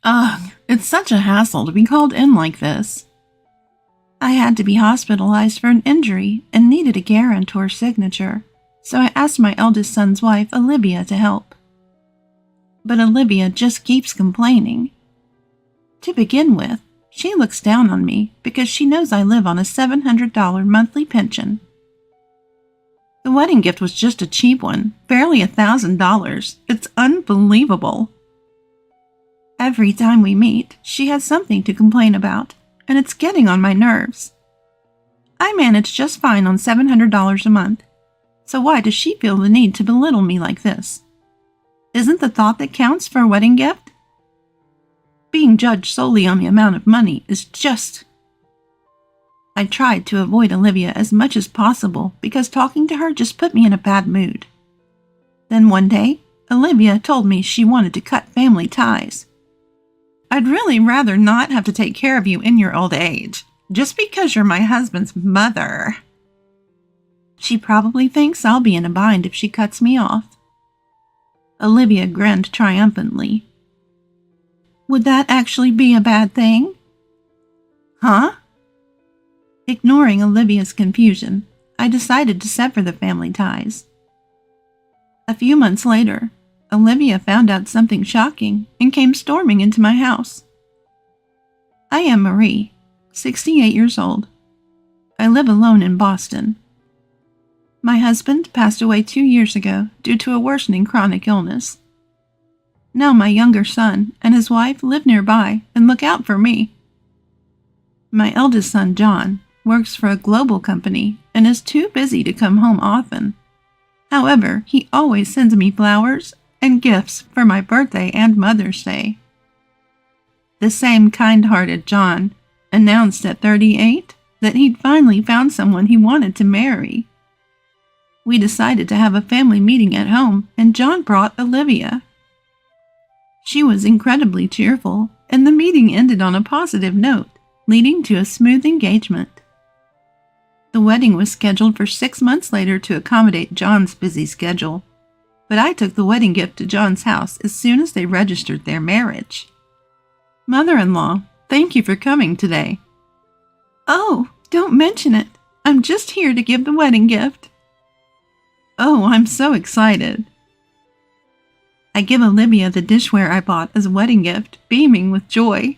Ugh, it's such a hassle to be called in like this. I had to be hospitalized for an injury and needed a guarantor signature, so I asked my eldest son's wife, Olivia, to help. But Olivia just keeps complaining. To begin with, she looks down on me because she knows I live on a $700 monthly pension. The wedding gift was just a cheap one, barely $1,000. It's unbelievable. Every time we meet, she has something to complain about, and it's getting on my nerves. I manage just fine on $700 a month, so why does she feel the need to belittle me like this? Isn't the thought that counts for a wedding gift? Being judged solely on the amount of money is just... I tried to avoid Olivia as much as possible because talking to her just put me in a bad mood. Then one day, Olivia told me she wanted to cut family ties. I'd really rather not have to take care of you in your old age, just because you're my husband's mother. She probably thinks I'll be in a bind if she cuts me off. Olivia grinned triumphantly. Would that actually be a bad thing? Huh? Ignoring Olivia's confusion, I decided to sever the family ties. A few months later, Olivia found out something shocking and came storming into my house. I am Marie, 68 years old. I live alone in Boston. My husband passed away 2 years ago due to a worsening chronic illness. Now my younger son and his wife live nearby and look out for me. My eldest son, John, works for a global company and is too busy to come home often. However, he always sends me flowers and gifts for my birthday and Mother's Day. The same kind-hearted John announced at 38 that he'd finally found someone he wanted to marry. We decided to have a family meeting at home, and John brought Olivia. She was incredibly cheerful, and the meeting ended on a positive note, leading to a smooth engagement. The wedding was scheduled for 6 months later to accommodate John's busy schedule, but I took the wedding gift to John's house as soon as they registered their marriage. Mother-in-law, thank you for coming today. Oh, don't mention it. I'm just here to give the wedding gift. Oh, I'm so excited. I give Olivia the dishware I bought as a wedding gift, beaming with joy.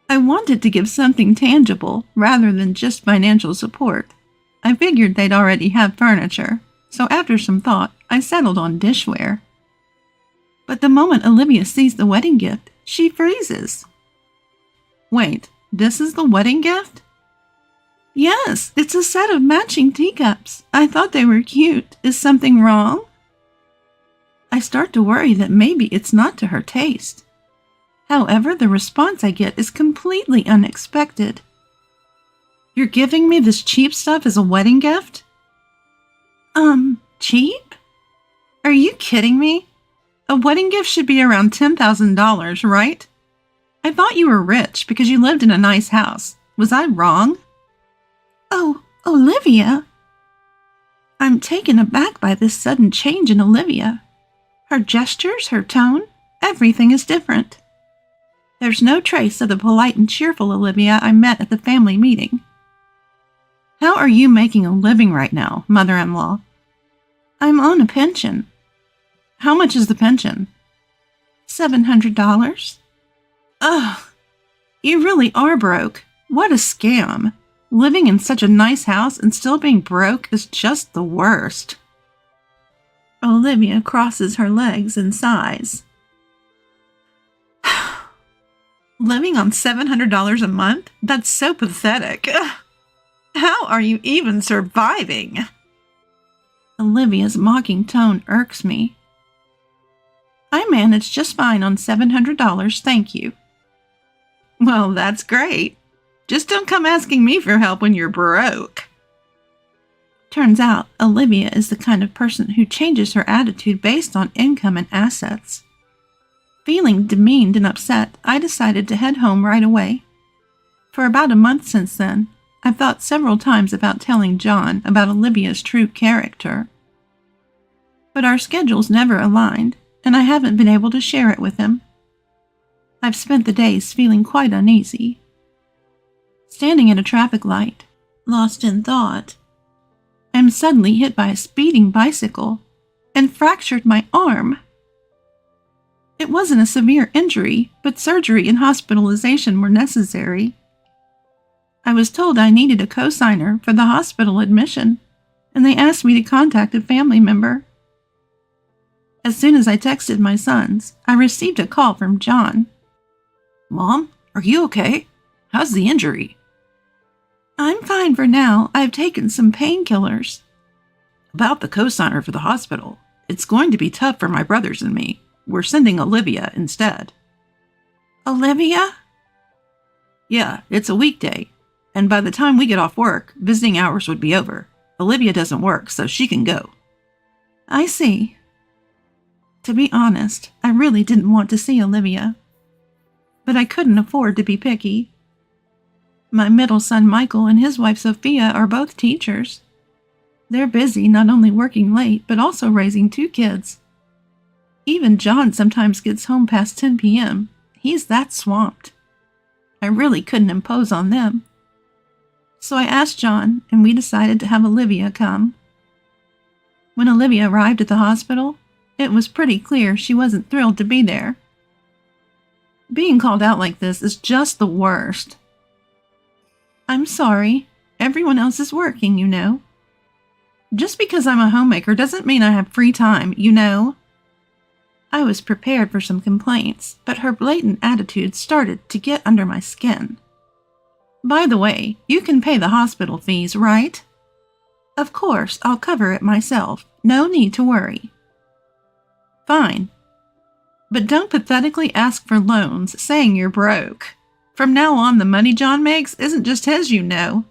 I wanted to give something tangible rather than just financial support. I figured they'd already have furniture, so after some thought, I settled on dishware. But the moment Olivia sees the wedding gift, she freezes. Wait, this is the wedding gift? Yes, it's a set of matching teacups. I thought they were cute. Is something wrong? I start to worry that maybe it's not to her taste. However, the response I get is completely unexpected. You're giving me this cheap stuff as a wedding gift? Cheap? Are you kidding me? A wedding gift should be around $10,000, right? I thought you were rich because you lived in a nice house. Was I wrong? Oh, Olivia! I'm taken aback by this sudden change in Olivia. Her gestures, her tone, everything is different. There's no trace of the polite and cheerful Olivia I met at the family meeting. How are you making a living right now, mother-in-law? I'm on a pension. How much is the pension? $700. Ugh, you really are broke. What a scam. Living in such a nice house and still being broke is just the worst. Olivia crosses her legs and sighs. Living on $700 a month? That's so pathetic. How are you even surviving? Olivia's mocking tone irks me. I manage just fine on $700, thank you. Well, that's great. Just don't come asking me for help when you're broke. Turns out, Olivia is the kind of person who changes her attitude based on income and assets. Feeling demeaned and upset, I decided to head home right away. For about a month since then, I've thought several times about telling John about Olivia's true character. But our schedules never aligned, and I haven't been able to share it with him. I've spent the days feeling quite uneasy. Standing at a traffic light, lost in thought, I'm suddenly hit by a speeding bicycle and fractured my arm. It wasn't a severe injury, but surgery and hospitalization were necessary. I was told I needed a cosigner for the hospital admission, and they asked me to contact a family member. As soon as I texted my sons, I received a call from John. "Mom, are you okay? How's the injury?" I'm fine for now. I've taken some painkillers. "About the cosigner for the hospital. It's going to be tough for my brothers and me. We're sending Olivia instead." Olivia? "Yeah, it's a weekday. And by the time we get off work, visiting hours would be over. Olivia doesn't work, so she can go." I see. To be honest, I really didn't want to see Olivia. But I couldn't afford to be picky. My middle son Michael and his wife Sophia are both teachers. They're busy not only working late, but also raising 2 kids. Even John sometimes gets home past 10 p.m. He's that swamped. I really couldn't impose on them. So I asked John, and we decided to have Olivia come. When Olivia arrived at the hospital, it was pretty clear she wasn't thrilled to be there. Being called out like this is just the worst. I'm sorry. Everyone else is working, you know. Just because I'm a homemaker doesn't mean I have free time, you know. I was prepared for some complaints, but her blatant attitude started to get under my skin. By the way, you can pay the hospital fees, right? Of course, I'll cover it myself. No need to worry. Fine. But don't pathetically ask for loans saying you're broke. From now on, the money John makes isn't just his, you know.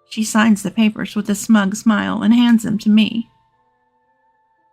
She signs the papers with a smug smile and hands them to me.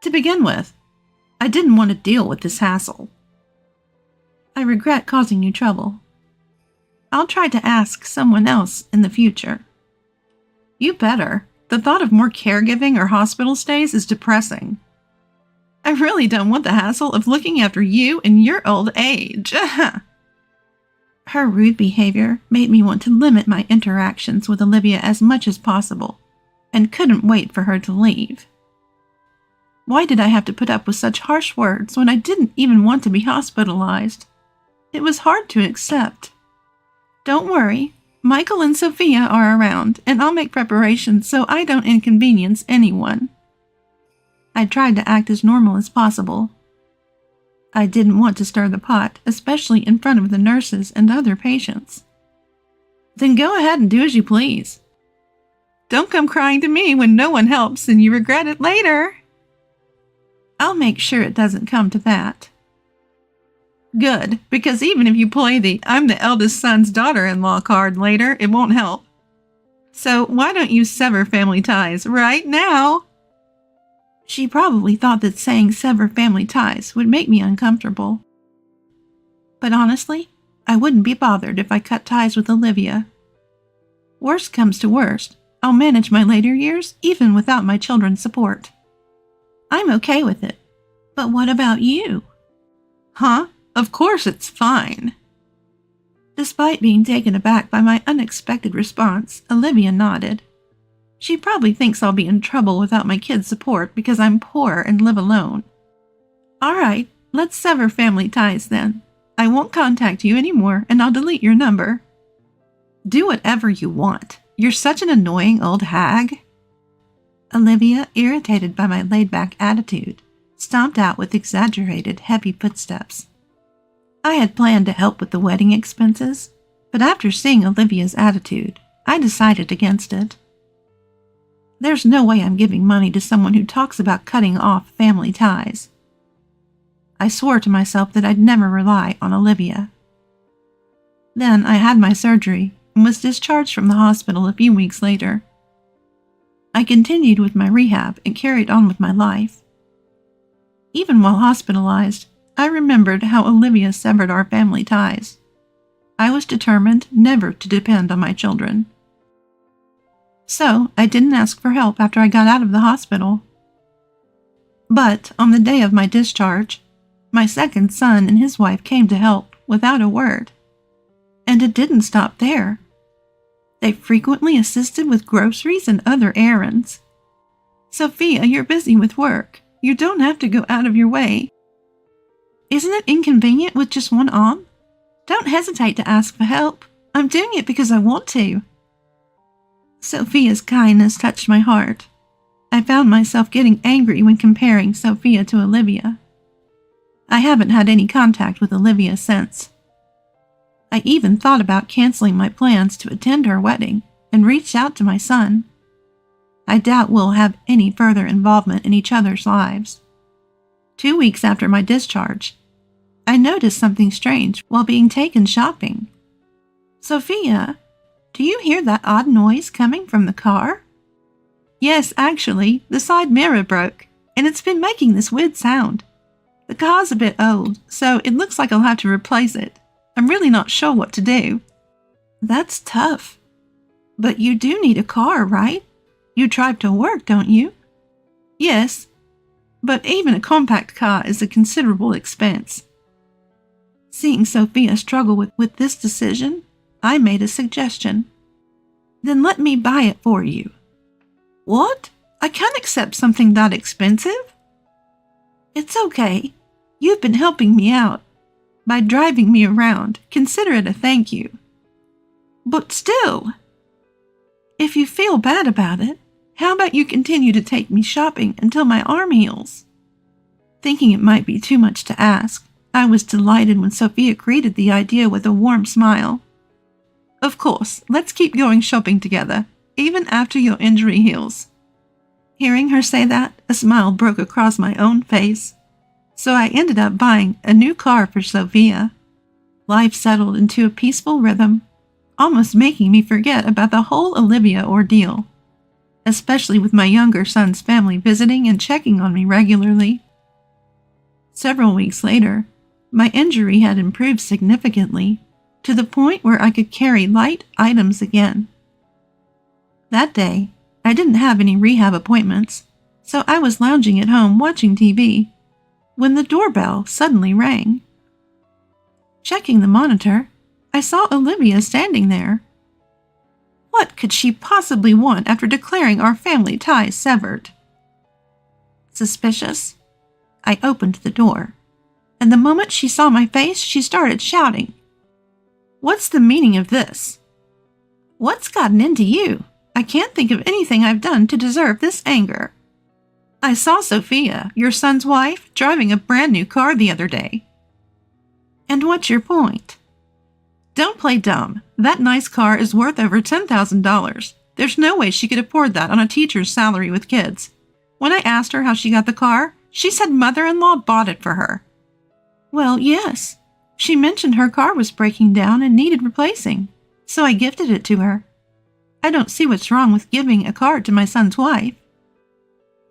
To begin with, I didn't want to deal with this hassle. I regret causing you trouble. I'll try to ask someone else in the future. You better. The thought of more caregiving or hospital stays is depressing. I really don't want the hassle of looking after you in your old age. Her rude behavior made me want to limit my interactions with Olivia as much as possible, and couldn't wait for her to leave. Why did I have to put up with such harsh words when I didn't even want to be hospitalized? It was hard to accept. Don't worry, Michael and Sophia are around, and I'll make preparations so I don't inconvenience anyone. I tried to act as normal as possible. I didn't want to stir the pot, especially in front of the nurses and other patients. Then go ahead and do as you please. Don't come crying to me when no one helps and you regret it later. I'll make sure it doesn't come to that. Good, because even if you play the "I'm the eldest son's daughter-in-law" card later, it won't help. So why don't you sever family ties right now? She probably thought that saying sever family ties would make me uncomfortable. But honestly, I wouldn't be bothered if I cut ties with Olivia. Worst comes to worst, I'll manage my later years even without my children's support. I'm okay with it. But what about you? Huh? Of course it's fine. Despite being taken aback by my unexpected response, Olivia nodded. She probably thinks I'll be in trouble without my kids' support because I'm poor and live alone. All right, let's sever family ties then. I won't contact you anymore and I'll delete your number. Do whatever you want. You're such an annoying old hag. Olivia, irritated by my laid-back attitude, stomped out with exaggerated, heavy footsteps. I had planned to help with the wedding expenses, but after seeing Olivia's attitude, I decided against it. There's no way I'm giving money to someone who talks about cutting off family ties. I swore to myself that I'd never rely on Olivia. Then I had my surgery and was discharged from the hospital a few weeks later. I continued with my rehab and carried on with my life. Even while hospitalized, I remembered how Olivia severed our family ties. I was determined never to depend on my children. So I didn't ask for help after I got out of the hospital. But on the day of my discharge, My second son and his wife came to help without a word. And it didn't stop there. They frequently assisted with groceries and other errands. Sophia, you're busy with work. You don't have to go out of your way. Isn't it inconvenient with just one arm? Don't hesitate to ask for help. I'm doing it because I want to. Sophia's kindness touched my heart. I found myself getting angry when comparing Sophia to Olivia. I haven't had any contact with Olivia since. I even thought about canceling my plans to attend her wedding and reached out to my son. I doubt we'll have any further involvement in each other's lives. 2 weeks after my discharge, I noticed something strange while being taken shopping. Sophia, do you hear that odd noise coming from the car? Yes, actually, the side mirror broke, and it's been making this weird sound. The car's a bit old, so it looks like I'll have to replace it. I'm really not sure what to do. That's tough. But you do need a car, right? You drive to work, don't you? Yes, but even a compact car is a considerable expense. Seeing Sophia struggle with this decision, I made a suggestion. Then let me buy it for you. What? I can't accept something that expensive? It's okay. You've been helping me out. By driving me around, consider it a thank you. But still, if you feel bad about it, how about you continue to take me shopping until my arm heals? Thinking it might be too much to ask, I was delighted when Sophia greeted the idea with a warm smile. Of course, let's keep going shopping together, even after your injury heals. Hearing her say that, a smile broke across my own face. So I ended up buying a new car for Sophia. Life settled into a peaceful rhythm, almost making me forget about the whole Olivia ordeal, especially with my younger son's family visiting and checking on me regularly. Several weeks later, my injury had improved significantly, to the point where I could carry light items again. That day, I didn't have any rehab appointments, so I was lounging at home watching TV, when the doorbell suddenly rang. Checking the monitor, I saw Olivia standing there. What could she possibly want after declaring our family ties severed? Suspicious? I opened the door, and the moment she saw my face, she started shouting. What's the meaning of this? What's gotten into you? I can't think of anything I've done to deserve this anger. I saw Sophia, your son's wife, driving a brand new car the other day. And what's your point? Don't play dumb. That nice car is worth over $10,000. There's no way she could afford that on a teacher's salary with kids. When I asked her how she got the car, she said mother-in-law bought it for her. Well, yes. She mentioned her car was breaking down and needed replacing, so I gifted it to her. I don't see what's wrong with giving a car to my son's wife.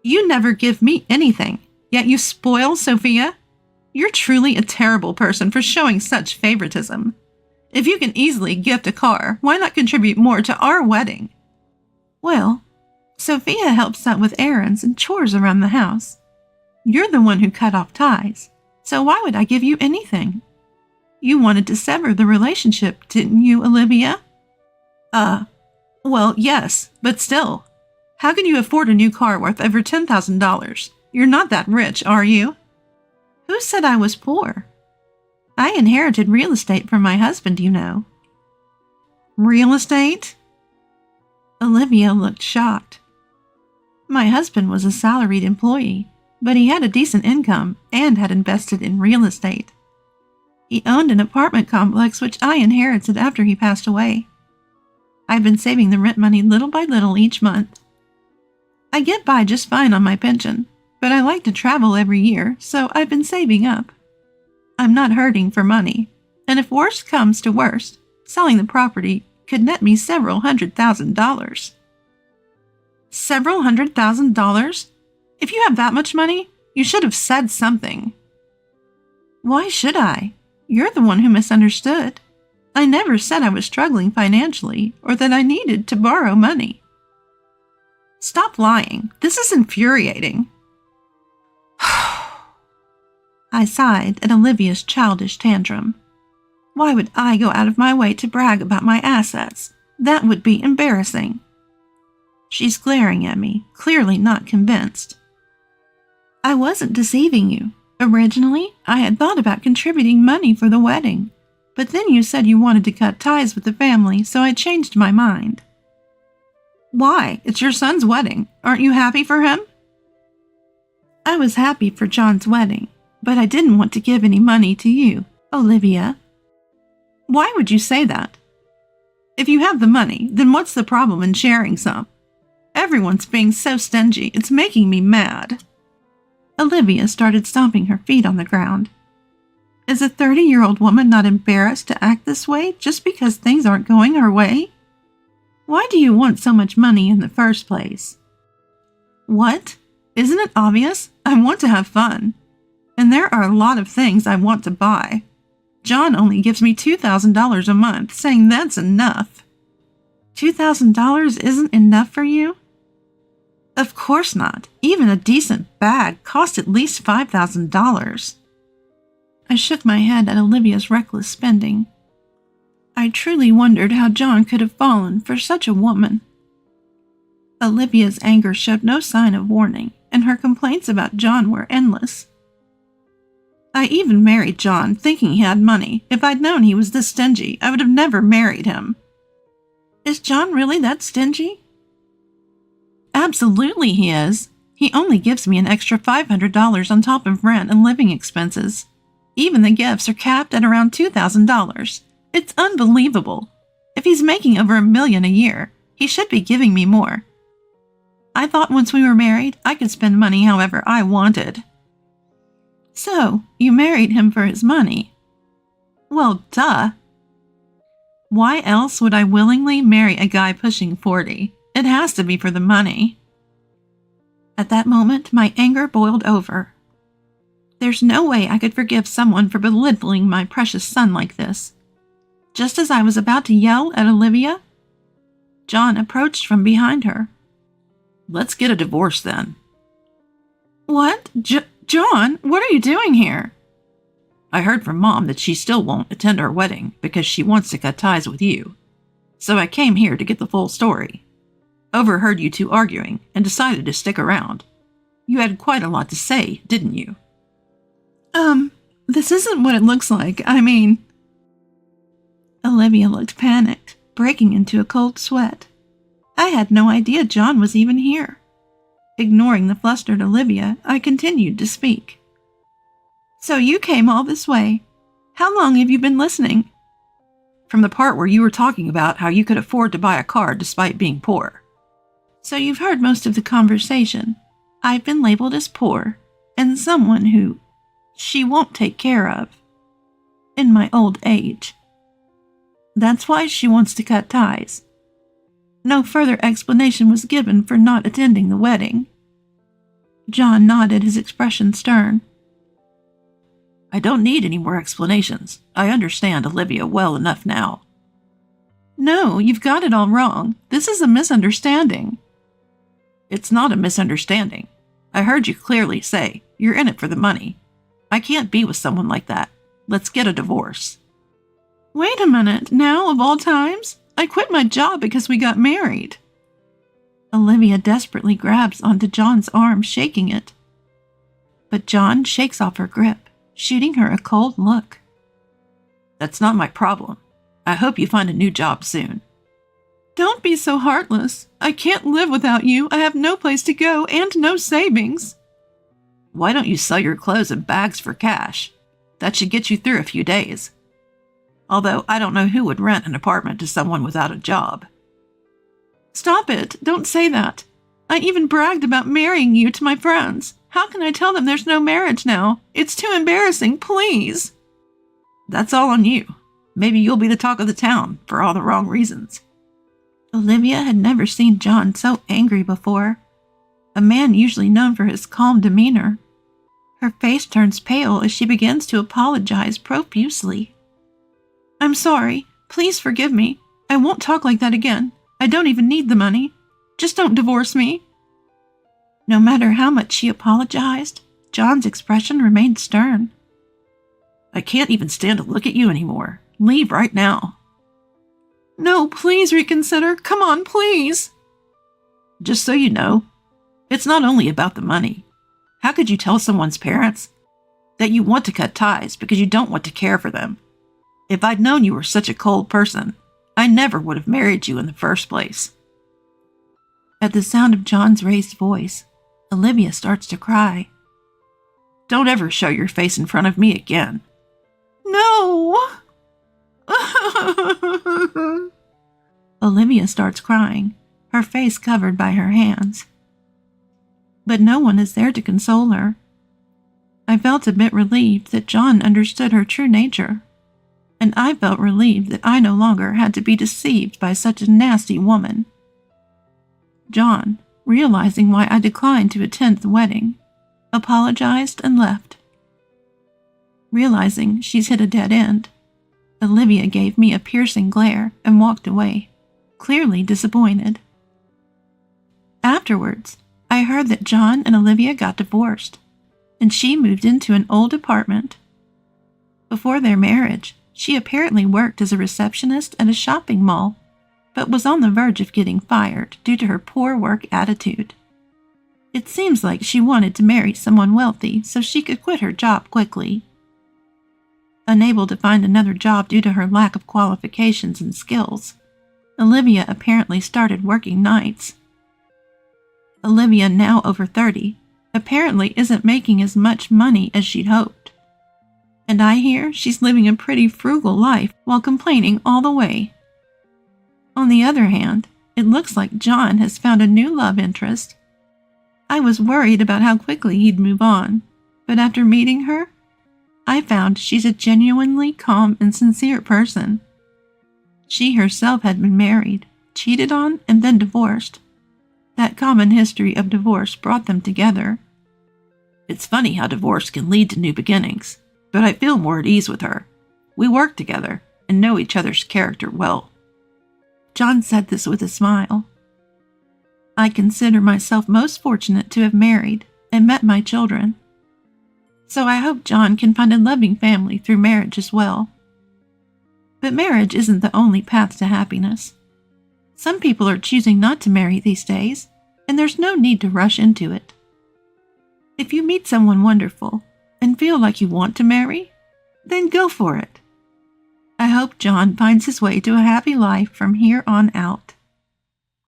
You never give me anything, yet you spoil Sophia? You're truly a terrible person for showing such favoritism. If you can easily gift a car, why not contribute more to our wedding? Well, Sophia helps out with errands and chores around the house. You're the one who cut off ties, so why would I give you anything? You wanted to sever the relationship, didn't you, Olivia? Well, yes, but still. How can you afford a new car worth over $10,000? You're not that rich, are you? Who said I was poor? I inherited real estate from my husband, you know. Real estate? Olivia looked shocked. My husband was a salaried employee, but he had a decent income and had invested in real estate. He owned an apartment complex which I inherited after he passed away. I've been saving the rent money little by little each month. I get by just fine on my pension, but I like to travel every year, so I've been saving up. I'm not hurting for money, and if worst comes to worst, selling the property could net me several $100,000. Several $100,000? If you have that much money, you should have said something. Why should I? You're the one who misunderstood. I never said I was struggling financially or that I needed to borrow money. Stop lying. This is infuriating. I sighed at Olivia's childish tantrum. Why would I go out of my way to brag about my assets? That would be embarrassing. She's glaring at me, clearly not convinced. I wasn't deceiving you. Originally, I had thought about contributing money for the wedding, but then you said you wanted to cut ties with the family, so I changed my mind. Why? It's your son's wedding. Aren't you happy for him? I was happy for John's wedding, but I didn't want to give any money to you, Olivia. Why would you say that? If you have the money, then what's the problem in sharing some? Everyone's being so stingy, it's making me mad. Olivia started stomping her feet on the ground. Is a 30-year-old woman not embarrassed to act this way just because things aren't going her way? Why do you want so much money in the first place? What? Isn't it obvious? I want to have fun. And there are a lot of things I want to buy. John only gives me $2,000 a month, saying that's enough. $2,000 isn't enough for you? Of course not. Even a decent bag costs at least $5,000. I shook my head at Olivia's reckless spending. I truly wondered how John could have fallen for such a woman. Olivia's anger showed no sign of warning, and her complaints about John were endless. I even married John thinking he had money. If I'd known he was this stingy, I would have never married him. Is John really that stingy? Absolutely he is. He only gives me an extra $500 on top of rent and living expenses. Even the gifts are capped at around $2,000. It's unbelievable. If he's making over $1 million a year, he should be giving me more. I thought once we were married, I could spend money however I wanted. So, you married him for his money? Well, duh. Why else would I willingly marry a guy pushing 40? It has to be for the money. At that moment, my anger boiled over. There's no way I could forgive someone for belittling my precious son like this. Just as I was about to yell at Olivia, John approached from behind her. Let's get a divorce then. What? John, what are you doing here? I heard from Mom that she still won't attend our wedding because she wants to cut ties with you. So I came here to get the full story. Overheard you two arguing and decided to stick around. You had quite a lot to say, didn't you? This isn't what it looks like. Olivia looked panicked, breaking into a cold sweat. I had no idea John was even here. Ignoring the flustered Olivia, I continued to speak. So you came all this way. How long have you been listening? From the part where you were talking about how you could afford to buy a car despite being poor. So you've heard most of the conversation. I've been labeled as poor, and someone who she won't take care of in my old age. That's why she wants to cut ties. No further explanation was given for not attending the wedding. John nodded, his expression stern. I don't need any more explanations. I understand Olivia well enough now. No, you've got it all wrong. This is a misunderstanding. It's not a misunderstanding. I heard you clearly say you're in it for the money. I can't be with someone like that. Let's get a divorce. Wait a minute, now of all times? I quit my job because we got married. Olivia desperately grabs onto John's arm, shaking it. But John shakes off her grip, shooting her a cold look. That's not my problem. I hope you find a new job soon. Don't be so heartless. I can't live without you. I have no place to go and no savings. Why don't you sell your clothes and bags for cash? That should get you through a few days. Although I don't know who would rent an apartment to someone without a job. Stop it. Don't say that. I even bragged about marrying you to my friends. How can I tell them there's no marriage now? It's too embarrassing, please. That's all on you. Maybe you'll be the talk of the town for all the wrong reasons. Olivia had never seen John so angry before. A man usually known for his calm demeanor. Her face turns pale as she begins to apologize profusely. I'm sorry. Please forgive me. I won't talk like that again. I don't even need the money. Just don't divorce me. No matter how much she apologized, John's expression remained stern. I can't even stand to look at you anymore. Leave right now. No, please reconsider. Come on, please. Just so you know, it's not only about the money. How could you tell someone's parents that you want to cut ties because you don't want to care for them? If I'd known you were such a cold person, I never would have married you in the first place. At the sound of John's raised voice, Olivia starts to cry. Don't ever show your face in front of me again. No! Olivia starts crying, her face covered by her hands. But no one is there to console her. I felt a bit relieved that John understood her true nature, and I felt relieved that I no longer had to be deceived by such a nasty woman. John, realizing why I declined to attend the wedding, apologized and left. Realizing she's hit a dead end, Olivia gave me a piercing glare and walked away, clearly disappointed. Afterwards, I heard that John and Olivia got divorced, and she moved into an old apartment. Before their marriage, she apparently worked as a receptionist at a shopping mall, but was on the verge of getting fired due to her poor work attitude. It seems like she wanted to marry someone wealthy so she could quit her job quickly. Unable to find another job due to her lack of qualifications and skills, Olivia apparently started working nights. Olivia, now over 30, apparently isn't making as much money as she'd hoped. And I hear she's living a pretty frugal life while complaining all the way. On the other hand, it looks like John has found a new love interest. I was worried about how quickly he'd move on, but after meeting her, I found she's a genuinely calm and sincere person. She herself had been married, cheated on, and then divorced. That common history of divorce brought them together. It's funny how divorce can lead to new beginnings, but I feel more at ease with her. We work together and know each other's character well. John said this with a smile. I consider myself most fortunate to have married and met my children. So I hope John can find a loving family through marriage as well. But marriage isn't the only path to happiness. Some people are choosing not to marry these days, and there's no need to rush into it. If you meet someone wonderful and feel like you want to marry, then go for it. I hope John finds his way to a happy life from here on out.